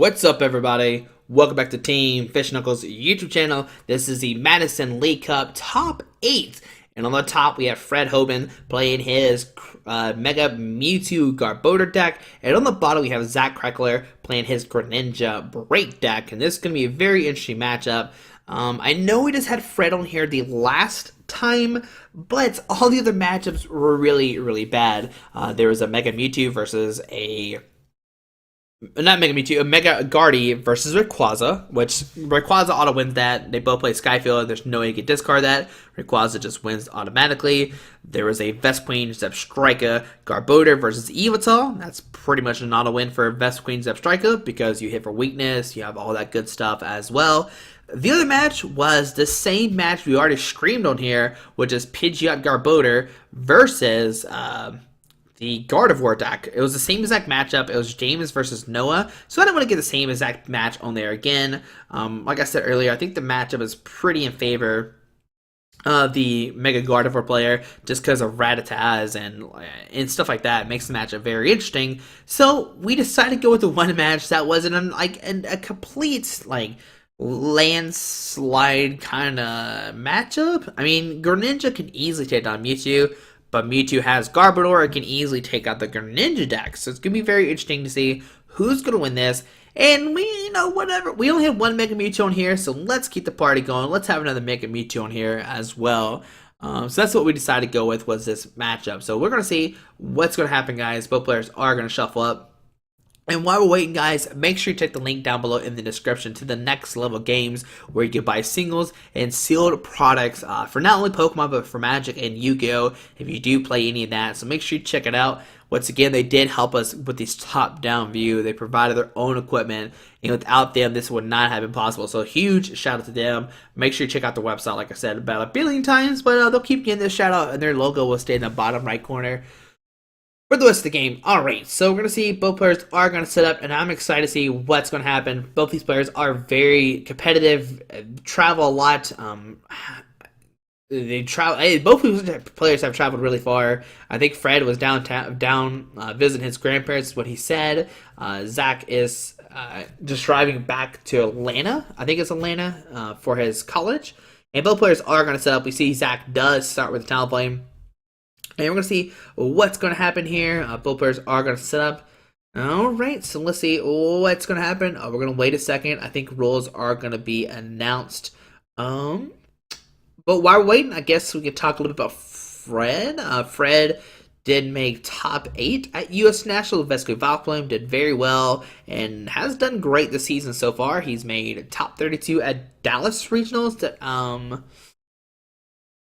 What's up, everybody? Welcome back to Team Fish Knuckles YouTube channel. This is the Madison League Cup Top 8. And on the top, we have Fred Hoban playing his Mega Mewtwo Garbodor deck. And on the bottom, we have Zach Krekeler playing his Greninja Break deck. And this is going to be a very interesting matchup. I know we just had Fred on here the last time, but all the other matchups were really bad. There was a Mega Mewtwo versus a Mega Guardy versus Rayquaza, which Rayquaza auto wins that. They both play Skyfield. There's no way you can discard that. Rayquaza just wins automatically. There was a Vespiquen Zebstrika Garbodor versus Yveltal. That's pretty much an auto win for Vespiquen Zebstrika because you hit for weakness. You have all that good stuff as well. The other match was the same match we already screamed on here, which is Pidgeot Garbodor versus the Gardevoir deck. It was the same exact matchup. It was James versus Noah. So I don't want to get the same exact match on there again. Like I said earlier, I think the matchup is pretty in favor of the Mega Gardevoir player just because of Rattatas and stuff like that. It makes the matchup very interesting. So we decided to go with the one match that wasn't a complete landslide kind of matchup. I mean, Greninja can easily take down Mewtwo, but Mewtwo has Garbodor. It can easily take out the Greninja deck. So it's going to be very interesting to see who's going to win this. And whatever. We only have one Mega Mewtwo on here, so let's keep the party going. Let's have another Mega Mewtwo on here as well. So that's what we decided to go with, was this matchup. So we're going to see what's going to happen, guys. Both players are going to shuffle up. And while we're waiting, guys, make sure you check the link down below in the description to the next level games where you can buy singles and sealed products for not only Pokemon, but for Magic and Yu-Gi-Oh! If you do play any of that. So make sure you check it out. Once again, they did help us with this top-down view. They provided their own equipment, and without them, this would not have been possible. So huge shout-out to them. Make sure you check out the website, like I said, about a billion times, but they'll keep getting this shout-out, and their logo will stay in the bottom right corner for the rest of the game. Alright, so we're going to see both players are going to set up, and I'm excited to see what's going to happen. Both these players are very competitive, travel a lot. They travel. Both these players have traveled really far. I think Fred was down visiting his grandparents, is what he said. Zach is just driving back to Atlanta. I think it's Atlanta for his college. And both players are going to set up. We see Zach does start with the Talonflame. And we're going to see what's going to happen here. Both players are going to set up. Alright, so let's see what's going to happen. We're going to wait a second. I think rules are going to be announced. But while we're waiting, I guess we could talk a little bit about Fred. Fred did make top 8 at U.S. National. Vespiquen Valflame did very well and has done great this season so far. He's made top 32 at Dallas Regionals.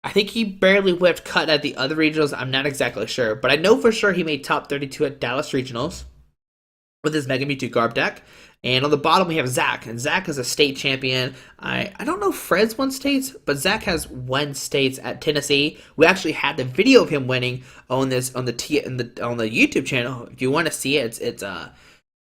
I think he barely whipped cut at the other regionals. I'm not exactly sure, but I know for sure he made top 32 at Dallas Regionals with his Mega Mewtwo Garb deck. And on the bottom we have Zach, and Zach is a state champion. I don't know if Fred's won states, but Zach has won states at Tennessee. We actually had the video of him winning on the YouTube channel. If you want to see it, it's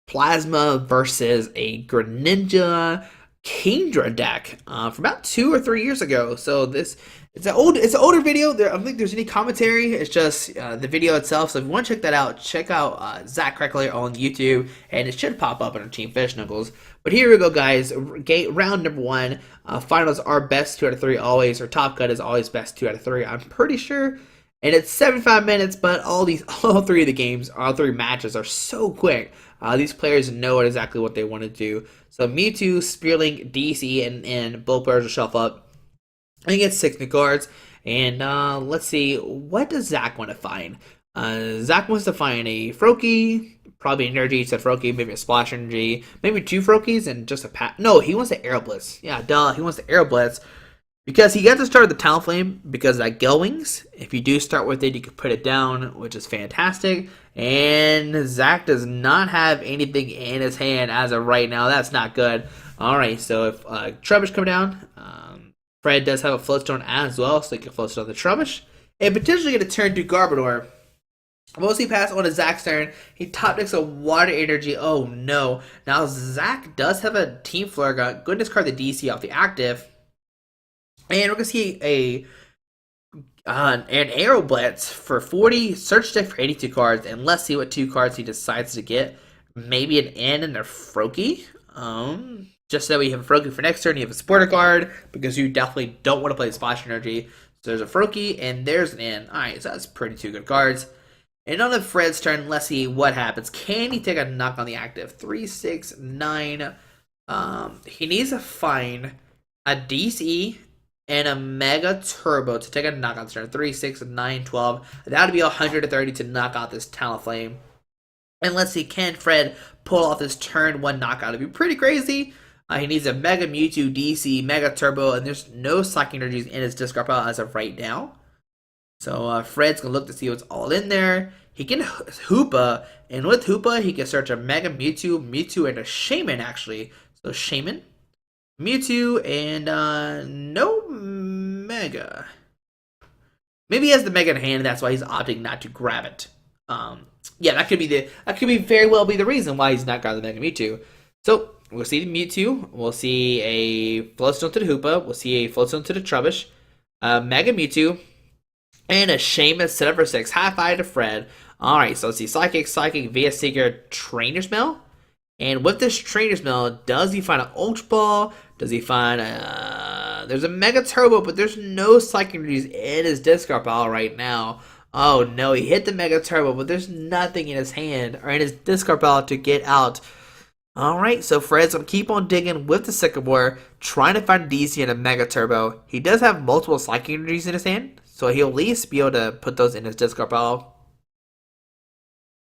Plasma versus a Greninja Kingdra deck from about 2 or 3 years ago. So it's an older video. I don't think there's any commentary. It's just the video itself. So if you want to check that out, check out Zach Krekeler on YouTube, and it should pop up on our Team Fish Knuckles. But here we go, guys. Round number 1. Finals are best 2 out of 3 always, or top cut is always best 2 out of 3. I'm pretty sure. And it's 75 minutes, but all 3 of the games, all 3 matches are so quick. These players know exactly what they want to do. So Mewtwo, Spearlink, DC, and both players will shuffle up. I get 6 new cards. And let's see, what does Zach want to find? Zach wants to find a Froakie, probably an Energy, said Froakie, maybe a Splash Energy, maybe 2 Froakies, and just a pat. No, he wants the Aeroblitz. Yeah, duh, he wants the Aeroblitz. Because he got to start with the Talonflame because of that Go-Wings. If you do start with it, you can put it down, which is fantastic. And Zach does not have anything in his hand as of right now. That's not good. Alright, so if Trubbish come down, Fred does have a Floatstone as well, so he can Floatstone the Trubbish. And potentially get a turn to Garbodor. Mostly pass on to Zach's turn. He top decks a Water Energy. Oh no. Now Zach does have a Team Flare. Go and discard the DC off the active. And we're going to see an Aeroblitz for 40, search deck for 82 cards, and let's see what 2 cards he decides to get. Maybe an N and a Froakie. Just so we have a Froakie for next turn, you have a Supporter card, because you definitely don't want to play Splash Energy. So there's a Froakie, and there's an N. Alright, so that's pretty two good cards. And on the Fred's turn, let's see what happens. Can he take a knock on the active? 3, 6, 9. He needs to find a DC and a Mega Turbo to take a knock on this turn. 3, 6, 9, 12. That would be 130 to knock out this Talonflame. And let's see, can Fred pull off this turn 1 knockout? It'd be pretty crazy. He needs a Mega Mewtwo, DC, Mega Turbo, and there's no Psychic Energies in his discard pile as of right now. So Fred's going to look to see what's all in there. He can Hoopa, and with Hoopa, he can search a Mega Mewtwo, Mewtwo, and a Shaman, actually. So Shaman, Mewtwo, and no Mega. Maybe he has the Mega in hand, and that's why he's opting not to grab it. Yeah, that could be very well be the reason why he's not grabbing the Mega Mewtwo. So we'll see the Mewtwo, we'll see a Floatstone to the Hoopa, we'll see a Floatstone to the Trubbish, Mega Mewtwo, and a Shaman set up for 6. High five to Fred. Alright, so let's see. Psychic, VS Seeker, Trainer's Mail. And with this Trainer's Mail, does he find an Ultra Ball? Does he find a... There's a Mega Turbo, but there's no Psychic Energies in his discard pile right now. Oh no, he hit the Mega Turbo, but there's nothing in his hand or in his discard pile to get out. Alright, so Fred's going to keep on digging with the Sycamore, trying to find DC and a Mega Turbo. He does have multiple Psychic Energies in his hand, so he'll at least be able to put those in his discard pile.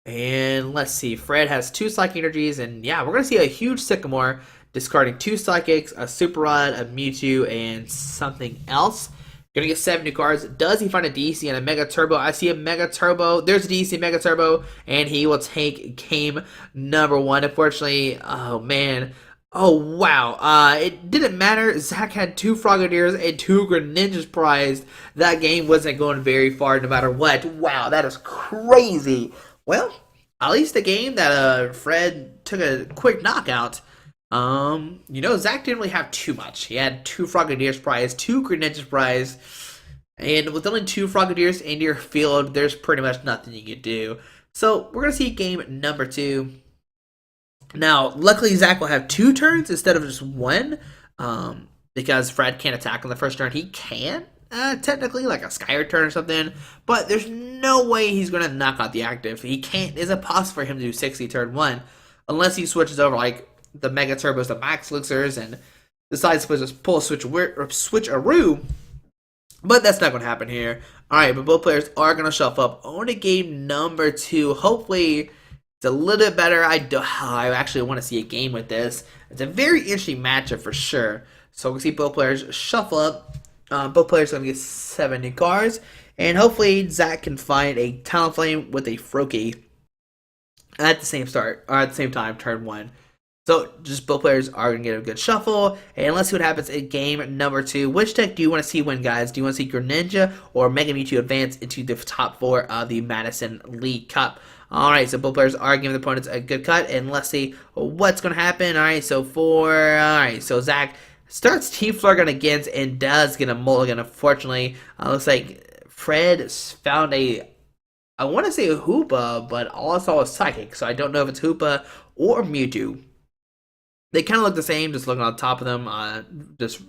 And let's see, Fred has 2 Psychic Energies, and yeah, we're going to see a huge Sycamore, discarding 2 Psychics, a Super Rod, a Mewtwo, and something else. Gonna get 7 new cards. Does he find a DC and a Mega Turbo? I see a Mega Turbo. There's a DC Mega Turbo, and he will take game number 1. Unfortunately, oh man. Oh wow. It didn't matter. Zach had 2 Frogadiers and 2 Greninjas prized. That game wasn't going very far no matter what. Wow, that is crazy. Well, at least the game that Fred took a quick knockout. Zach didn't really have too much. He had 2 Frogadiers prize, 2 Greninjas prize, and with only 2 Frogadiers in your field, there's pretty much nothing you can do. So we're gonna see game number 2. Now, luckily Zach will have 2 turns instead of just 1, because Fred can't attack on the first turn. He can, technically, like a Sky turn or something, but there's no way he's gonna knock out the active. He can't. It's impossible for him to do 60 turn 1 unless he switches over like the Mega Turbos to Max Elixirs and decides to pull a switcheroo, but that's not going to happen here. Alright, but both players are going to shuffle up on to game number 2. Hopefully, it's a little bit better. I actually want to see a game with this. It's a very interesting matchup for sure. So we'll see both players shuffle up. Both players are going to get 7 new cards, and hopefully Zach can find a Talonflame with a Froakie at the same time, turn 1. So, just both players are going to get a good shuffle, and let's see what happens in game number 2. Which deck do you want to see win, guys? Do you want to see Greninja or Mega Mewtwo advance into the top 4 of the Madison League Cup? Alright, so both players are giving the opponents a good cut, and let's see what's going to happen. Alright, so Zach starts Team Flurgon against and does get a mulligan, unfortunately. Looks like Fred found I want to say a Hoopa, but all I saw was Psychic, so I don't know if it's Hoopa or Mewtwo. They kind of look the same, just looking on top of them, just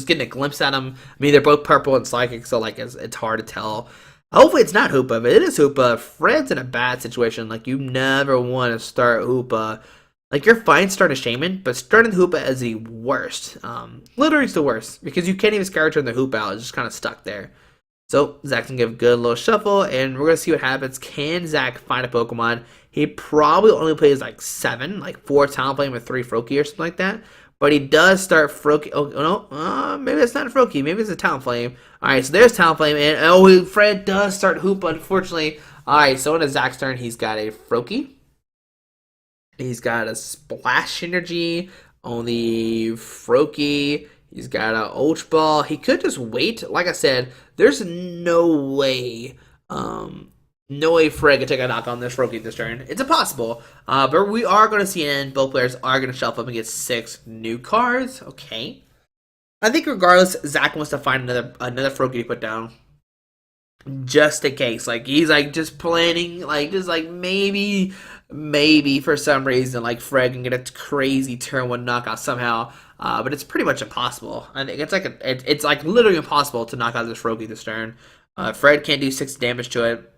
getting a glimpse at them. I mean, they're both purple and Psychic, so like it's hard to tell. Hopefully it's not Hoopa, but it is Hoopa. Fred's in a bad situation. Like, you never want to start Hoopa. Like, you're fine starting Shaman, but starting Hoopa is the worst. Literally it's the worst, because you can't even Sky Turn the Hoopa out. It's just kind of stuck there. So, Zach's going to give a good little shuffle, and we're going to see what happens. Can Zach find a Pokemon? He probably only plays like 7, like 4 Talonflame with 3 Froakie or something like that. But he does start Froakie. Oh, no, maybe it's not a Froakie. Maybe it's a Talonflame. Alright, so there's Talonflame, and Fred does start Hoopa, unfortunately. Alright, so on Zach's turn, he's got a Froakie. He's got a Splash Energy on the Froakie. He's got an Ultra Ball. He could just wait. Like I said, there's no way Fred can take a knock on this Froakie this turn. It's impossible. But we are going to see an end. Both players are going to shuffle up and get 6 new cards. Okay. I think regardless, Zach wants to find another Froakie to put down. Just in case. Like, he's like just planning, like, just like maybe maybe for some reason, like Fred can get a crazy turn one knockout somehow, but it's pretty much impossible. I think it's like literally impossible to knock out this Roki this turn. Fred can't do 6 damage to it.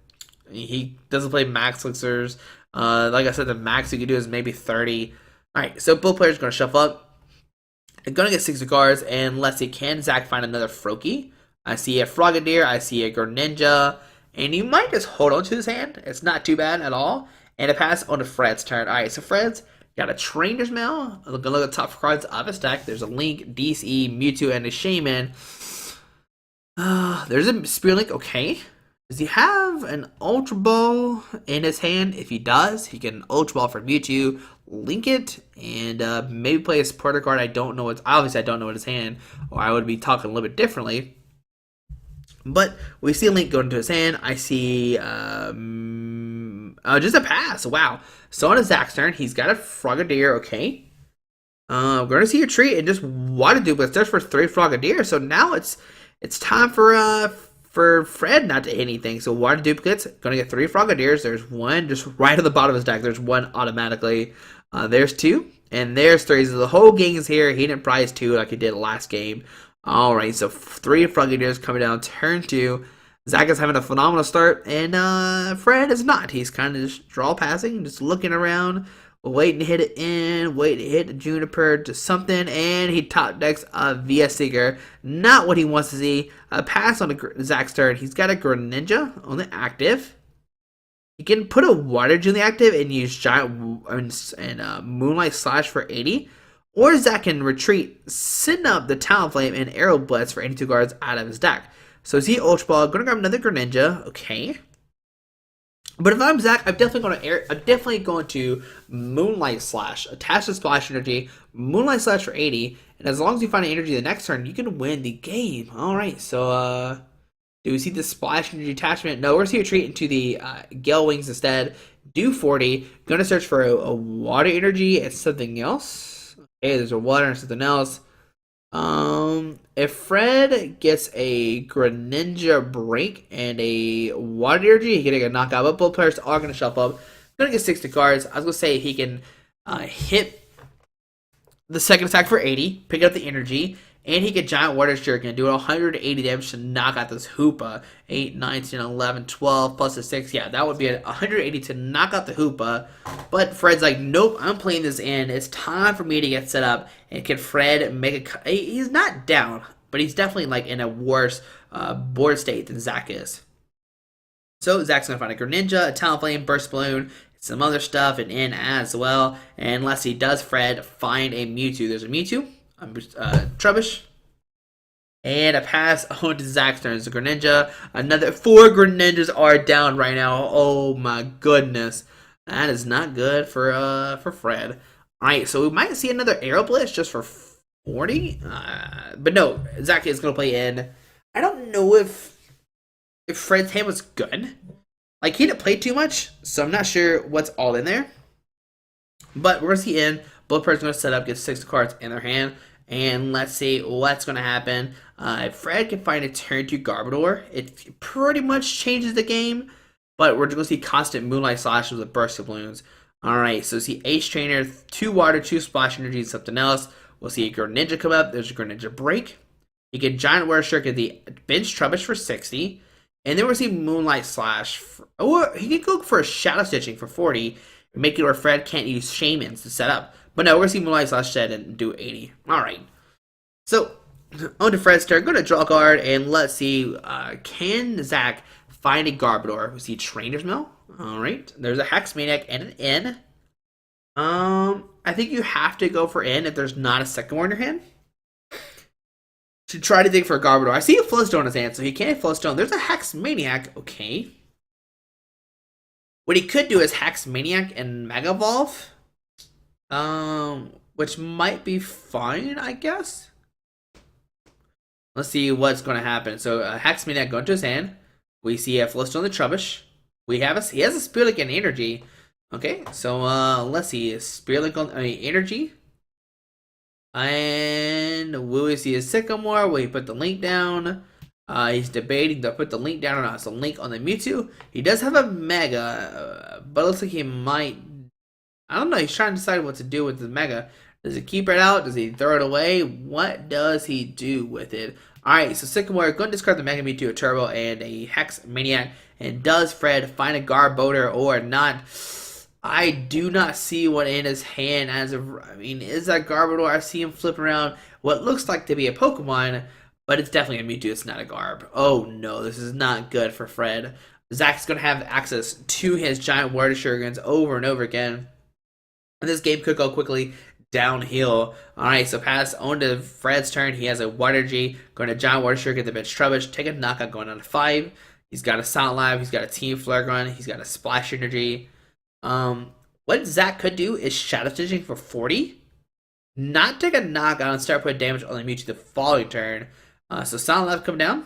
He doesn't play max elixirs. Like I said, the max you can do is maybe 30. All right, so both players are going to shuffle up. They're going to get 60 cards, and let's see, can Zach find another Froakie? I see a Frogadier, I see a Greninja, and you might just hold on to his hand. It's not too bad at all. And it passes on to Fred's turn. All right, so Fred's got a Trainer's Mail. Look at the top cards of his deck. There's a Link, DC, Mewtwo, and a Shaman. There's a Spirit Link, okay. Does he have an Ultra Ball in his hand? If he does, he can Ultra Ball for Mewtwo, link it, and maybe play a supporter card. I don't know what. Obviously, I don't know what his hand, or I would be talking a little bit differently. But we see a Link go into his hand. I see just a pass. Wow. So on his Zach's turn, he's got a Frogadier. Okay. We're going to see a treat and just Water Duplicate. There's for 3 Frogadier. So now it's time for Fred not to hit anything. So Water Duplicates, going to get 3 Frogadiers. There's 1 just right on the bottom of his deck. There's 1 automatically. There's 2. And there's 3. So the whole gang is here. He didn't prize 2 like he did last game. Alright, so 3 Frogadiers coming down turn 2. Zach is having a phenomenal start, and Fred is not. He's kind of just draw passing, just looking around, waiting to hit it in, waiting to hit the Juniper to something, and he top decks a VS Seeker. Not what he wants to see. A pass on Zach's turn. He's got a Greninja on the active. He can put a Water Gem on the active and use Giant and Moonlight Slash for 80. Or Zach can retreat, send up the Talonflame and Arrow Blitz for 82 cards out of his deck. So is he Ultra Ball? Gonna grab another Greninja, okay. But if I'm Zach, I'm definitely going to Moonlight Slash, attach the Splash Energy, Moonlight Slash for 80, and as long as you find an energy the next turn, you can win the game. All right, so do we see the Splash Energy attachment? No, we're gonna see a retreat into the Gale Wings instead. Do 40. Gonna search for a Water Energy and something else. Okay, there's a Water and something else. If Fred gets a Greninja Break and a Water Energy, he can get a knockout. But both players are going to shuffle up. Going to get 60 cards. I was going to say he can hit the second attack for 80, pick up the energy, and he can Giant Water Shuriken, do 180 damage to knock out this Hoopa. 8, 9, 10, 11, 12, plus a 6. Yeah, that would be 180 to knock out the Hoopa. But Fred's like, nope, I'm playing this in. It's time for me to get set up. And can Fred make a... He's not down, but he's definitely like in a worse board state than Zach is. So Zach's going to find a Greninja, a Talonflame, Burst Balloon, some other stuff, and in as well. And unless he does, Fred find a Mewtwo. There's a Mewtwo. Trubbish. And a pass on to Zach's turn. So Greninja. Another 4 Greninjas are down right now. Oh my goodness. That is not good for Fred. Alright, so we might see another Arrow Blitz just for 40. But no, Zach is going to play in. I don't know if Fred's hand was good. Like, he didn't play too much, so I'm not sure what's all in there. But we're going to see in. Both players are going to set up, get 6 cards in their hand. And let's see what's going to happen. If Fred can find a turn 2 Garbodor, it pretty much changes the game. But we're going to see constant Moonlight Slashes with Burst of Balloons. Alright, so see Ace Trainer, 2 Water, 2 Splash Energy, and something else. We'll see a Greninja come up. There's a Greninja Break. You get Giant Water Shuriken, the Bench Trubbish for 60. And then we'll see Moonlight Slash. Or he can go for a Shadow Stitching for 40. Make it where Fred can't use Shamans to set up. But no, we're going to see Moonlight Slash set and do 80. Alright. So, on to Fred's turn. Go to draw a card, and let's see. Can Zach find a Garbodor? We see Trainer's Mail. Alright. There's a Hex Maniac and an N. I think you have to go for N if there's not a second one in your hand. To try to dig for a Garbodor. I see a Flowstone in his hand, so he can't Flowstone. There's a Hex Maniac. Okay. What he could do is Hex Maniac and Mega Evolve. Which might be fine, I guess. Let's see what's going to happen. So, Hex Maniac going to his hand. We see a Flowstone the Trubbish. He has a Spirit Link and Energy. Okay, so let's see. Spirit Link on Energy. And will we see a Sycamore? Will he put the link down? He's debating to put the link down or not. So link on the Mewtwo. He does have a Mega, but it looks like he might I don't know. He's trying to decide what to do with the Mega. Does he keep it out? Does he throw it away? What does he do with it? Alright, so Sycamore going to discard the Mega Mewtwo, a Turbo, and a Hex Maniac. And does Fred find a Garbodor or not? I do not see one in his hand as of. I mean, is that Garbodor? I see him flip around what looks like to be a Pokemon, but it's definitely a Mewtwo. It's not a Garb. Oh no, this is not good for Fred. Zach's going to have access to his giant water shurikens over and over again. And this game could go quickly downhill. Alright, so pass on to Fred's turn. He has a Water G, going to Giant Water Shuriken, the bench Trubbish, take a knockout going on to 5. He's got a Silent Live, he's got a Team Flare Gun, he's got a Splash Energy. What Zach could do is Shadow Stitching for 40. Not take a knockout and start putting damage on the Mewtwo the following turn. So Silent Live come down.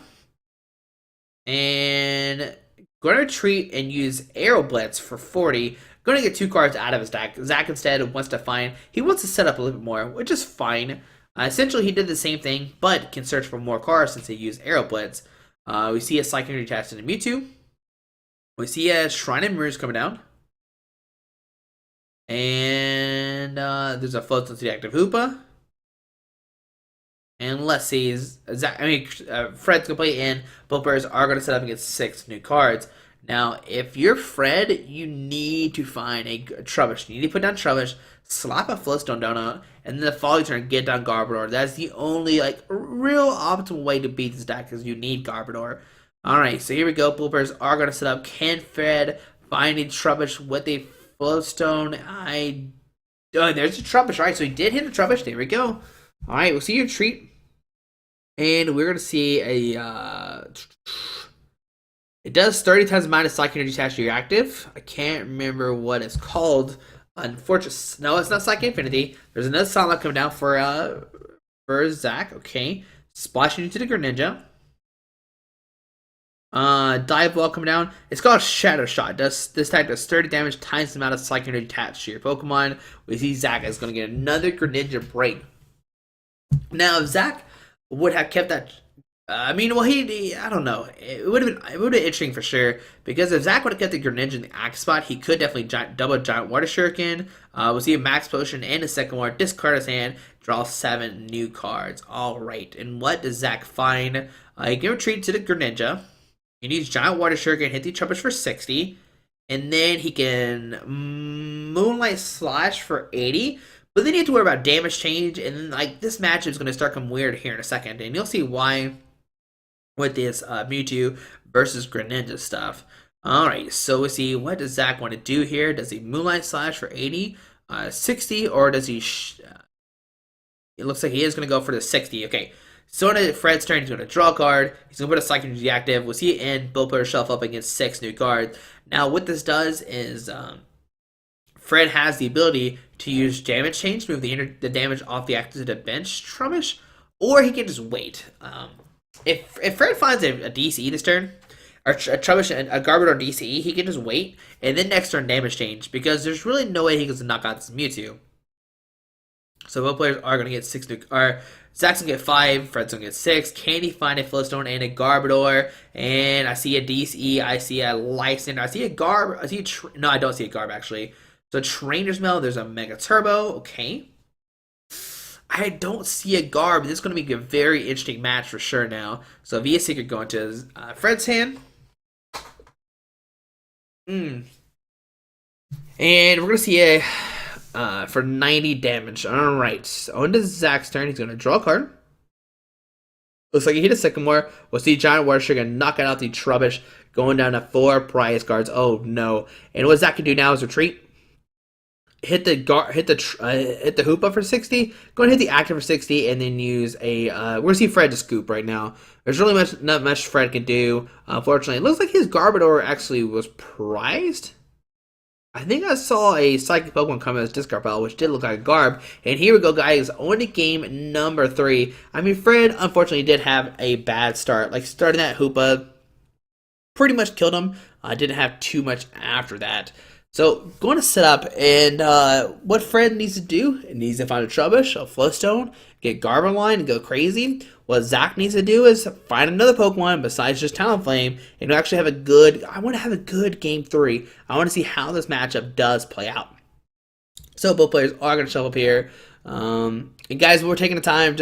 And going to retreat and use Aero Blitz for 40. Going to get 2 cards out of his deck. Zach instead wants to set up a little bit more, which is fine. Essentially, he did the same thing, but can search for more cards since he used Aero Blitz. We see a Psychic Energy attached to the Mewtwo. We see a Shrine of Mirrors coming down. And there's a Float to the active Hoopa. And let's see, Fred's complete, and both players are going to set up against 6 new cards. Now, if you're Fred, you need to find a Trubbish. You need to put down Trubbish, slap a Floatstone down, and then the following turn get down Garbodor. That's the only real optimal way to beat this deck, because you need Garbodor. Alright, so here we go. Bloopers are going to set up. Can Fred find a Trubbish with a Floatstone? There's a Trubbish. Alright, so he did hit a Trubbish. There we go. Alright, we'll see your treat. And we're going to see a... it does 30 times minus Psychic Energy attached to your active. I can't remember what it's called. Unfortunately, no, it's not Psychic Infinity. There's another Silent coming down for Zach. Okay, splashing into the Greninja. Dive Ball coming down. It's called Shadow Shot. This type does 30 damage times the amount of Psychic Energy attached to your Pokemon. We see Zach is going to get another Greninja break. Now, if Zach would have kept that. I don't know. It would have been interesting for sure, because if Zach would have kept the Greninja in the active spot, he could definitely double Giant Water Shuriken. We'll see a Max Potion and a second one. Discard his hand, draw 7 new cards. All right, and what does Zach find? He can retreat to the Greninja. He needs Giant Water Shuriken, hit the Trubbish for 60, and then he can Moonlight Slash for 80. But then you have to worry about damage change, and then this matchup is going to start coming weird here in a second, and you'll see why with this Mewtwo versus Greninja stuff. Alright, so we'll see, what does Zach want to do here? Does he Moonlight Slash for 80, 60, or does he... it looks like he is going to go for the 60. Okay, so on Fred's turn, he's going to draw a card. He's going to put a Psychic Energy active. We'll see it end. Both put herself up against 6 new cards. Now, what this does is... Fred has the ability to use damage change to move the damage off the active to the bench Trubbish, or he can just wait. If Fred finds a DC this turn, or a Trubbish and a Garbodor DC, he can just wait, and then next turn damage change, because there's really no way he can knock out this Mewtwo. So both players are going to get 6 new, or Zach's going to get 5, Fred's going to get 6. Can he find a Floatstone and a Garbodor? And I see a DC, I see a Lysander, I see a Garb, no, I don't see a Garb actually. So Trainer's Mail, there's a Mega Turbo, okay. I don't see a Garb. This is going to be a very interesting match for sure now. So VS Secret going to Fred's hand. And we're going to see a for 90 damage. Alright, on to Zach's turn. He's going to draw a card. Looks like he hit a Sycamore. We'll see Giant Water Sugar knocking out the Trubbish, going down to 4 prize cards. Oh no. And what Zach can do now is retreat. Hit the Hoopa for 60. Go ahead and hit the active for 60, and then use a. We're gonna see Fred to scoop right now. There's really not much Fred can do. Unfortunately, it looks like his Garbodor actually was prized. I think I saw a Psychic Pokemon come as Discard Pile, which did look like a Garb. And here we go, guys. On to game number 3. I mean, Fred unfortunately did have a bad start. Starting that Hoopa pretty much killed him. Didn't have too much after that. So, going to set up, and what Fred needs to do, it needs to find a Trubbish, a Floatstone, get Garbodor and go crazy. What Zach needs to do is find another Pokemon besides just Talonflame, and actually have a good, I want to have a good game 3. I want to see how this matchup does play out. So both players are going to show up here. And guys, we're taking the time.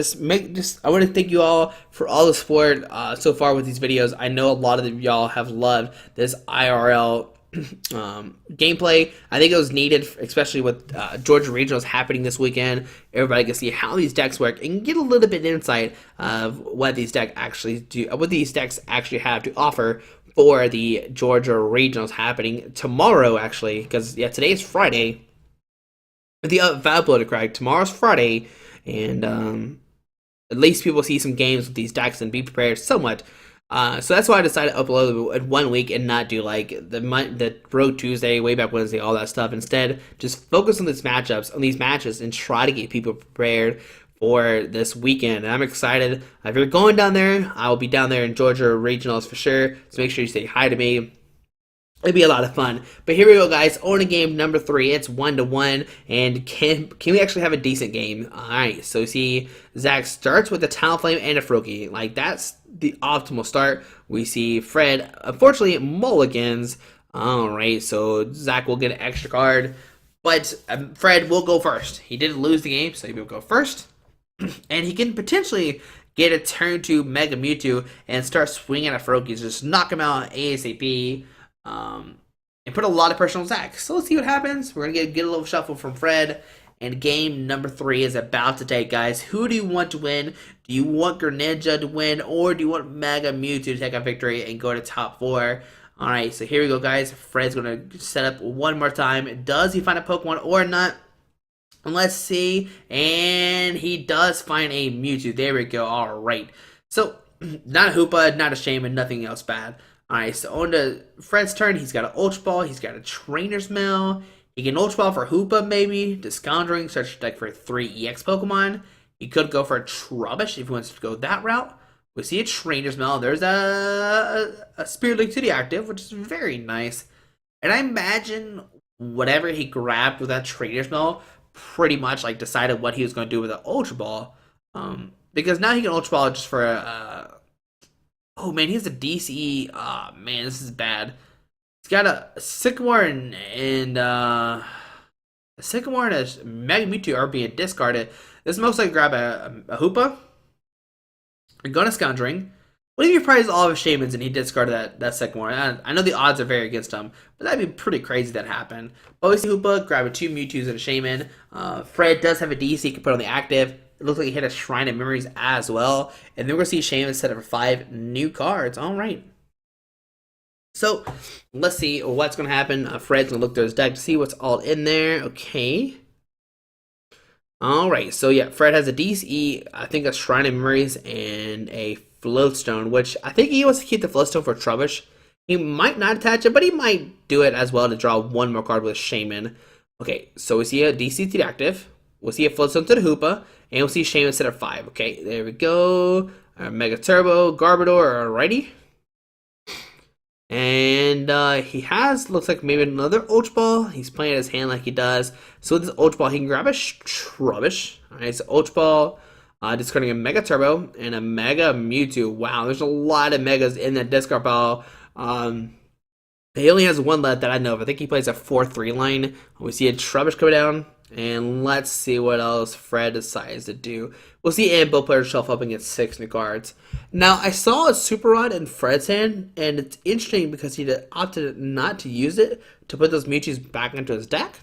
I want to thank you all for all the support so far with these videos. I know a lot of y'all have loved this IRL gameplay. I think it was needed, especially with Georgia Regionals happening this weekend. Everybody can see how these decks work and get a little bit of insight of what these decks actually do, what these decks actually have to offer for the Georgia Regionals happening tomorrow. Actually, because yeah, today is Friday. The uploaded correct. Tomorrow's Friday, and at least people see some games with these decks and be prepared somewhat. So that's why I decided to upload it 1 week and not do like the Road Tuesday, Way Back Wednesday, all that stuff. Instead, just focus on these matches, and try to get people prepared for this weekend. And I'm excited. If you're going down there, I will be down there in Georgia Regionals for sure. So make sure you say hi to me. It'd be a lot of fun. But here we go, guys. On to game number 3. It's 1-1. And can we actually have a decent game? Alright, so see, Zach starts with a Talonflame and a Froakie. Like, that's the optimal start. We see Fred, unfortunately, mulligans. Alright, so Zach will get an extra card. But Fred will go first. He did lose the game, so he will go first. And he can potentially get a turn to Mega Mewtwo and start swinging at Froakies. Just knock him out ASAP. And put a lot of pressure on Zach. So let's see what happens. We're going to get a little shuffle from Fred. And game number 3 is about to take, guys. Who do you want to win? Do you want Greninja to win? Or do you want Mega Mewtwo to take a victory and go to top 4? Alright, so here we go, guys. Fred's going to set up one more time. Does he find a Pokemon or not? Let's see. And he does find a Mewtwo. There we go. Alright. So, not a Hoopa, not a Shaman, nothing else bad. Alright, so on to Fred's turn. He's got an Ultra Ball. He's got a Trainer's Mail. He can Ultra Ball for Hoopa, maybe. Discondring, search your deck for 3 EX Pokemon. He could go for a Trubbish if he wants to go that route. We see a Trainer's Mail. There's a Spirit Link to the active, which is very nice. And I imagine whatever he grabbed with that Trainer's Mail pretty much like decided what he was going to do with the Ultra Ball. Because now he can Ultra Ball just for a... Oh man, he has a DCE. Oh man, this is bad. He's got a Sycamore and a Sycamore and a Mega Mewtwo are being discarded. This most likely grab a Hoopa. And go to Scoundring. What if you prize all of his Shamans and he discarded that Sycamore? I know the odds are very against him, but that'd be pretty crazy that happened. But we see Hoopa grab 2 Mewtwo's and a Shaman. Fred does have a DC he can put on the active. It looks like he hit a Shrine of Memories as well. And then we're going to see Shaman set up for 5 new cards. All right. So, let's see what's going to happen. Fred's going to look through his deck to see what's all in there. Okay. All right. So, yeah, Fred has a DCE, I think a Shrine of Memories, and a Floatstone, which I think he wants to keep the Floatstone for Trubbish. He might not attach it, but he might do it as well to draw 1 more card with Shaman. Okay, so we see a DC to the active. We'll see a Floatstone to the Hoopa. And we'll see Shaman set at 5. Okay, there we go. Mega Turbo, Garbodor, alrighty. And he has, looks like maybe another Ultra Ball. He's playing his hand like he does. So with this Ultra Ball, he can grab a Trubbish. Alright, so Ultra Ball, discarding a Mega Turbo and a Mega Mewtwo. Wow, there's a lot of Megas in that discard pile. He only has 1 left that I know of. I think he plays a 4-3 line. We see a Trubbish come down. And let's see what else Fred decides to do. We'll see both players shuffle up and get 6 new cards. Now, I saw a Super Rod in Fred's hand, and it's interesting because he opted not to use it to put those Mewtwo's back into his deck.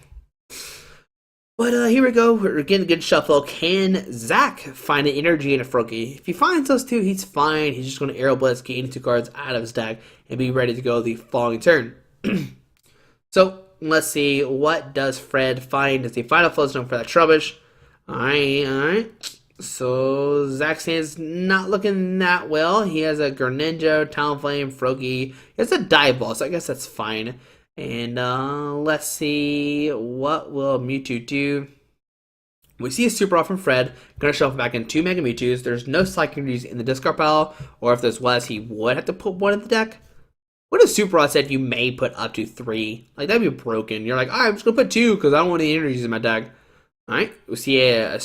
But here we go. We're getting a good shuffle. Can Zach find an energy in a Froakie? If he finds those 2, he's fine. He's just going to Aero Blitz, get 2 cards out of his deck, and be ready to go the following turn. So, let's see, what does Fred find? Does he find a Floatstone for that Trubbish? Alright. So, Zach's hand's not looking that well. He has a Greninja, Talonflame, Froakie. He has a Dive Ball, so I guess that's fine. And let's see, what will Mewtwo do? We see a Super Rod from Fred. Gonna shuffle back in 2 Mega Mewtwo's. There's no Psychic in the discard pile, or if there was, he would have to put 1 in the deck. What if Super Rod said you may put up to 3? Like, that'd be broken. You're like, alright, I'm just gonna put 2 because I don't want any energies in my deck. Alright, we see a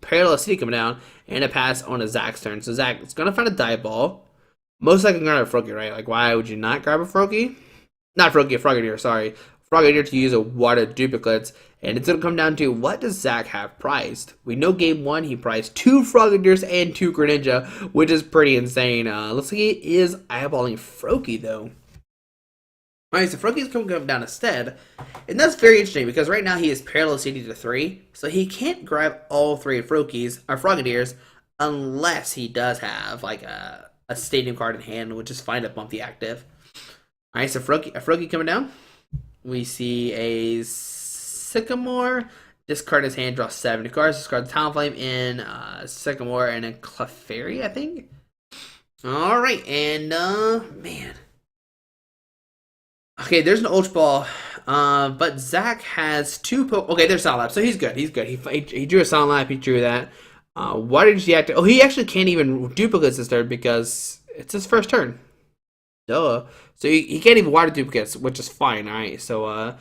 Parallel City coming down, and a pass on a Zach's turn. So Zach is gonna find a Dive Ball. Most likely grab a Froakie, right? Like, why would you not grab a Froakie? Not Froakie, a Frogadier, sorry. Frogadier to use a water duplicates, and it's going to come down to what does Zach have prized. We know game 1 he prized 2 Frogadiers and 2 Greninja, which is pretty insane. Looks like he is eyeballing Froakie though. Alright, so Frokie's going to come down instead, and that's very interesting because right now he is parallel CD to 3, so he can't grab all 3 Froakies, or Frogadiers, unless he does have like a stadium card in hand, which is fine to bump the active. Alright, so a Froakie coming down. We see a Sycamore, discard his hand, draw 7 cards, discard the Talonflame in Sycamore, and a Clefairy, I think. Alright, and man. Okay, there's an Ultra Ball, but Zach has 2 okay, there's Sound Lab, so he's good. He's good. He drew a Sound Lab. He drew that. Why did he activate? Oh, he actually can't even duplicate this turn because it's his first turn. Duh. So he can't even water duplicates, which is fine. All right. So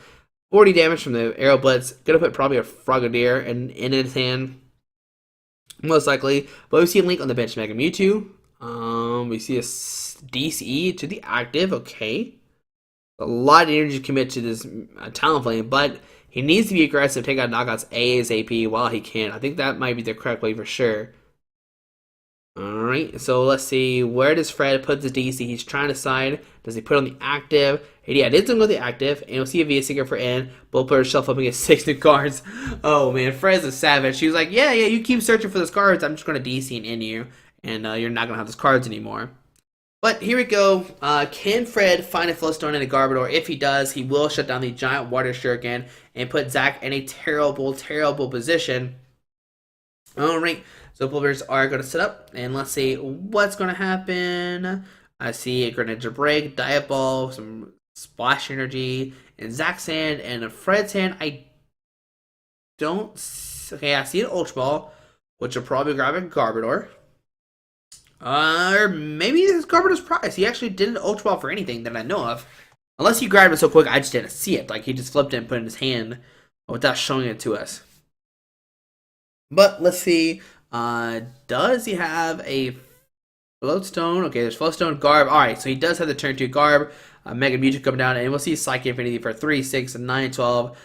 40 damage from the Arrow Blitz. Gonna put probably a Frogadier in his hand, most likely. But we see a Link on the bench. Mega Mewtwo. We see a DCE to the active. Okay. A lot of energy to commit to this Talonflame, but he needs to be aggressive, take out knockouts ASAP while he can. I think that might be the correct way for sure. Alright, so let's see. Where does Fred put the DC? He's trying to decide. Does he put on the active? And yeah, it is going to go the active. And we'll see a VS Seeker for N. Both players shuffle up and get 6 new cards. Oh man, Fred's a savage. She was like, yeah, you keep searching for those cards. I'm just going to DC and in you. And you're not going to have those cards anymore. But here we go. Can Fred find a Flowstone and a Garbodor? If he does, he will shut down the giant water shuriken and put Zach in a terrible, terrible position. Alright, so players are going to set up, and let's see what's going to happen. I see a Greninja Break, Dive Ball, some Splash Energy, in Zach's hand, and in Fred's hand. I don't... Okay, I see an Ultra Ball, which will probably grab a Garbodor. Or maybe this is Garbodor's prize. He actually didn't Ultra Ball for anything that I know of. Unless he grabbed it so quick, I just didn't see it. Like, he just flipped it and put it in his hand without showing it to us. But, let's see. Does he have a Floatstone? Okay, there's Floatstone, Garb. Alright, so he does have the turn 2 Garb. Mega Mewtwo coming down. And we'll see Psychic Infinity for 3, 6, 9, 12,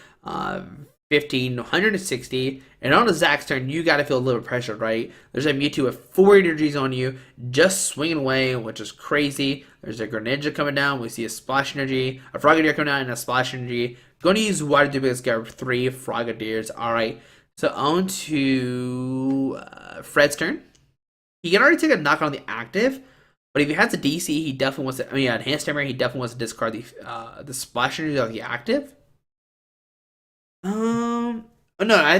15, 160. And on the Zach's turn, you got to feel a little bit pressured, right? There's a Mewtwo with 4 energies on you, just swinging away, which is crazy. There's a Greninja coming down. We see a Splash Energy, a Frogadier coming down, and a Splash Energy. Going to use Water Duplicates, get 3 Frogadiers. All right, so on to Fred's turn. He can already take a knock on the active, but if he has a DC, he definitely wants to. I mean, Enhanced Hammer, he definitely wants to discard the Splash Energy of the active. No, I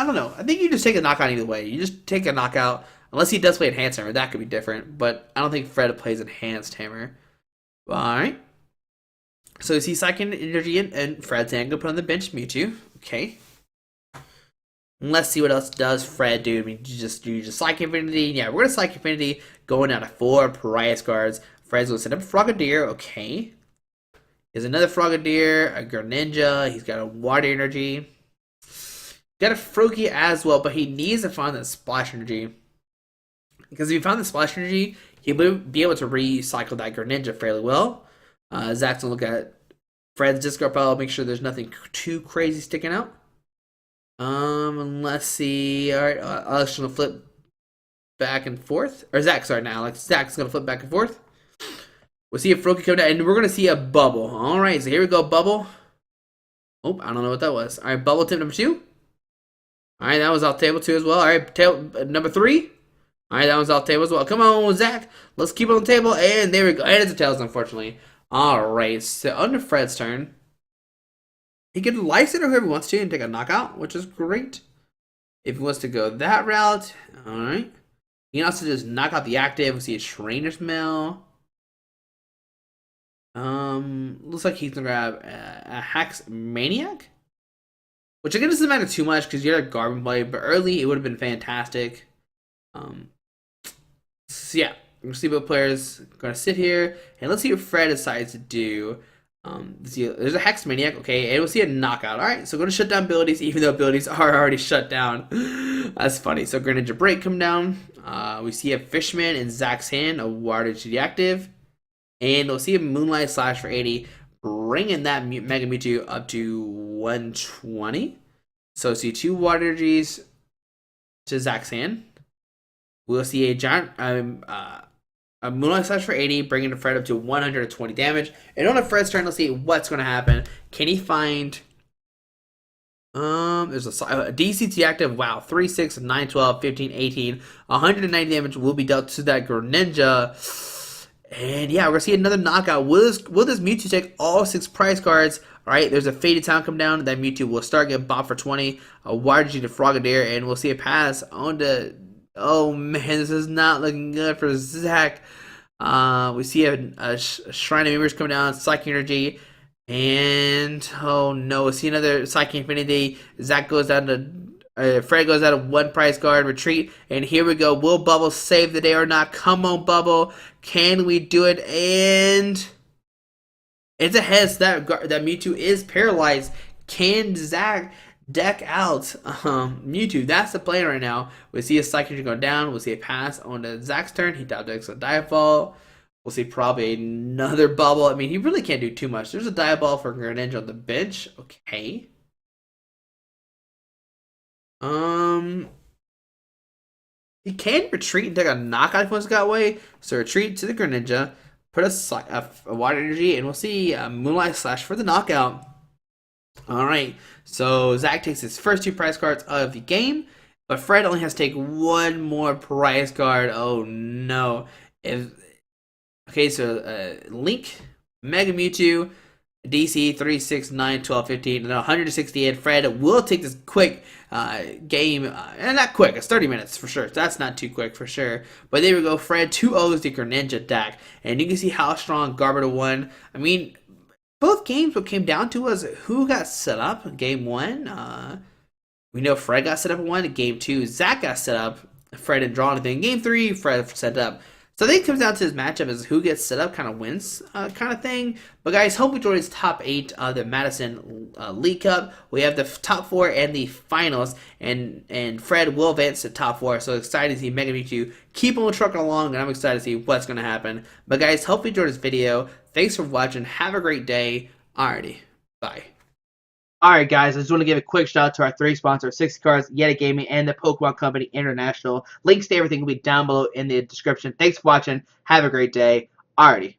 don't know. I think you just take a knockout either way. You just take a knockout, unless he does play Enhanced Hammer. That could be different, but I don't think Fred plays Enhanced Hammer. Alright. So you see Psychic Energy in Fred's hand. Go put on the bench Mewtwo. Okay. Let's see what else does Fred do. I mean, you just Psychic Infinity. Yeah, we're going to Psychic Infinity going down to 4 prize cards. Fred's going to set up Frogadier. Okay. There's another Frogadier, a Greninja. He's got a Water Energy. Got a Froakie as well, but he needs to find that Splash Energy. Because if he found the Splash Energy, he would be able to recycle that Greninja fairly well. Zach's going to look at Fred's discard pile, make sure there's nothing too crazy sticking out. And let's see. Alright, Alex is going to flip back and forth. Or Zach, sorry, not Alex. Zach's going to flip back and forth. We'll see a Froakie come down, and we're going to see a Bubble. Alright, so here we go, Bubble. Oh, I don't know what that was. Alright, Bubble tip number 2. Alright, that was off table 2 as well. Alright, number 3. Alright, that was off table as well. Come on, Zach. Let's keep it on the table. And there we go. And it's a Tails, unfortunately. Alright, so under Fred's turn, he can Life Center whoever he wants to and take a knockout, which is great. If he wants to go that route, alright. He can also just knock out the active. We see a Trainer's Mail. Looks like he's gonna grab a Hex Maniac. Which again doesn't matter too much because you're a Garbodor play, but early it would have been fantastic. So yeah, we're gonna see what players gonna sit here, and let's see what Fred decides to do. There's a Hex Maniac, okay, and we'll see a knockout. Alright, so we're gonna shut down abilities, even though abilities are already shut down. That's funny. So Greninja Break come down. We see a Fishman in Zach's hand, a Water to the active. And we'll see a Moonlight Slash for 80. bringing that Mega Mewtwo up to 120. So see 2 Water Energies to Zach's hand. We'll see a giant a Moonlight Slash for 80, bringing the Fred up to 120 damage. And on a Fred's turn, let's see what's going to happen. Can he find... there's a DCT active. Wow, 3, 6, 9, 12, 15, 18. 190 damage will be dealt to that Greninja. And yeah, we're going to see another knockout. Will this Mewtwo take all 6 prize cards? Alright, there's a Faded Town come down. That Mewtwo will start getting bopped for 20. A Water G to Frogadier. And we'll see a pass on the... Oh man, this is not looking good for Zach. We see a Shrine of Memories come down, Psychic Energy, and oh no, we see another Psychic Infinity. Zach goes down to Fred goes out of 1 prize card, retreat, and here we go. Will Bubble save the day or not? Come on, Bubble, can we do it? And it's a heads that Mewtwo is paralyzed. Can Zach deck out Mewtwo? That's the plan right now. We see a Psychic go down. We'll see a pass on to Zach's turn. He top decks a Diaball. We'll see probably another Bubble. I mean, he really can't do too much. There's a Diaball for Greninja on the bench. Okay. He can retreat and take a knockout if one's got away. So retreat to the Greninja. Put a Water Energy, and we'll see Moonlight Slash for the knockout. Alright, so Zach takes his first 2 prize cards of the game, but Fred only has to take 1 more prize card. Oh no. Okay, so Link, Mega Mewtwo, DC 3, 6, 9, 12, 15, and 168. Fred will take this quick game, and not quick, it's 30 minutes for sure. That's not too quick for sure. But there we go, Fred 2-0s the Greninja deck, and you can see how strong Garbodor won. I mean, both games, what came down to was who got set up. Game 1, we know Fred got set up in 1. Game 2, Zach got set up. Fred didn't draw anything. Game 3, Fred set up. So I think it comes down to this matchup as who gets set up kind of wins kind of thing. But guys, hope you enjoyed this top 8 of the Madison League Cup. We have the top 4 and the finals. And Fred will advance to top 4. So excited to see Mega Mewtwo keep on trucking along. And I'm excited to see what's going to happen. But guys, hope you enjoyed this video. Thanks for watching. Have a great day. Alrighty. Bye. Alright guys, I just want to give a quick shout out to our 3 sponsors, 60 Cards, Yeti Gaming, and the Pokemon Company International. Links to everything will be down below in the description. Thanks for watching. Have a great day. Alrighty.